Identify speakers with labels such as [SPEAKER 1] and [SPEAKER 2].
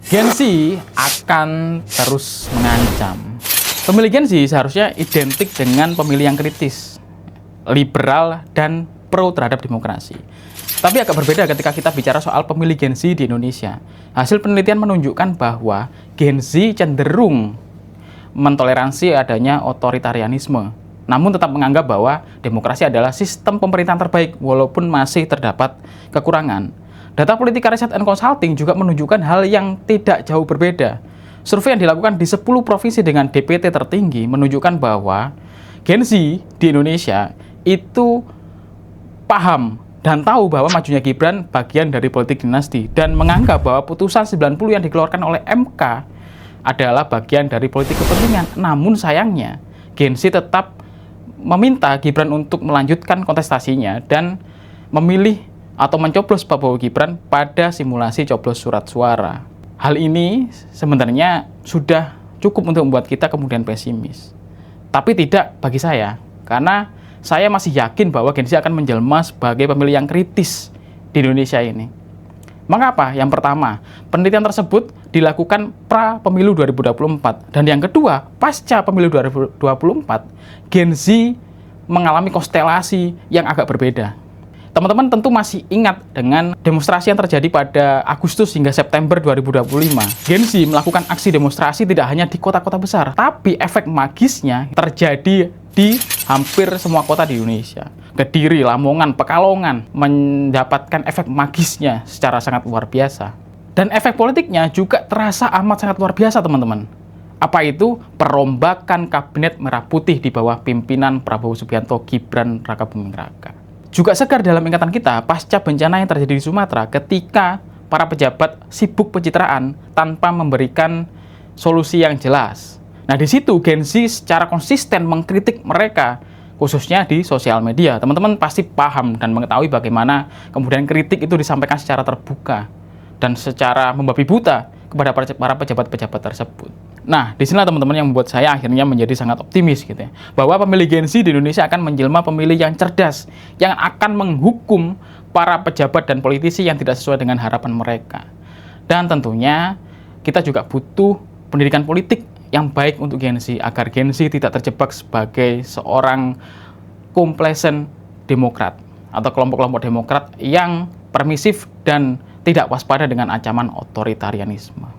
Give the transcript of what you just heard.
[SPEAKER 1] Gen Z akan terus mengancam. Pemilih Gen Z seharusnya identik dengan pemilih yang kritis, liberal, dan pro terhadap demokrasi. Tapi agak berbeda ketika kita bicara soal pemilih Gen Z di Indonesia. Hasil penelitian menunjukkan bahwa Gen Z cenderung mentoleransi adanya otoritarianisme, namun tetap menganggap bahwa demokrasi adalah sistem pemerintahan terbaik walaupun masih terdapat kekurangan. Data Politika Research and Consulting juga menunjukkan hal yang tidak jauh berbeda. Survei yang dilakukan di 10 provinsi dengan DPT tertinggi menunjukkan bahwa Gen Z di Indonesia itu paham dan tahu bahwa majunya Gibran bagian dari politik dinasti dan menganggap bahwa putusan 90 yang dikeluarkan oleh MK adalah bagian dari politik kepentingan. Namun sayangnya Gen Z tetap meminta Gibran untuk melanjutkan kontestasinya dan memilih atau mencoblos Prabowo Gibran pada simulasi coblos surat suara. Hal ini sebenarnya sudah cukup untuk membuat kita kemudian pesimis. Tapi tidak bagi saya, karena saya masih yakin bahwa Gen Z akan menjelma sebagai pemilih yang kritis di Indonesia ini. Mengapa? Yang pertama, penelitian tersebut dilakukan pra-pemilu 2024. Dan yang kedua, pasca pemilu 2024, Gen Z mengalami konstelasi yang agak berbeda. Teman-teman tentu masih ingat dengan demonstrasi yang terjadi pada Agustus hingga September 2025. Gen Z melakukan aksi demonstrasi tidak hanya di kota-kota besar, tapi efek magisnya terjadi di hampir semua kota di Indonesia. Kediri, Lamongan, Pekalongan mendapatkan efek magisnya secara sangat luar biasa. Dan efek politiknya juga terasa amat sangat luar biasa, teman-teman. Apa itu? Perombakan kabinet merah putih di bawah pimpinan Prabowo Subianto, Gibran Rakabuming Raka. Juga segar dalam ingatan kita pasca bencana yang terjadi di Sumatera ketika para pejabat sibuk pencitraan tanpa memberikan solusi yang jelas. Nah, di situ Gen Z secara konsisten mengkritik mereka, khususnya di sosial media. Teman-teman pasti paham dan mengetahui bagaimana kemudian kritik itu disampaikan secara terbuka dan secara membabi buta kepada para pejabat-pejabat tersebut. Nah, disinilah teman-teman yang membuat saya akhirnya menjadi sangat optimis gitu ya, bahwa pemilih Gen Z di Indonesia akan menjelma pemilih yang cerdas, yang akan menghukum para pejabat dan politisi yang tidak sesuai dengan harapan mereka. Dan tentunya kita juga butuh pendidikan politik yang baik untuk Gen Z, agar Gen Z tidak terjebak sebagai seorang komplesen demokrat atau kelompok-kelompok demokrat yang permisif dan tidak waspada dengan ancaman otoritarianisme.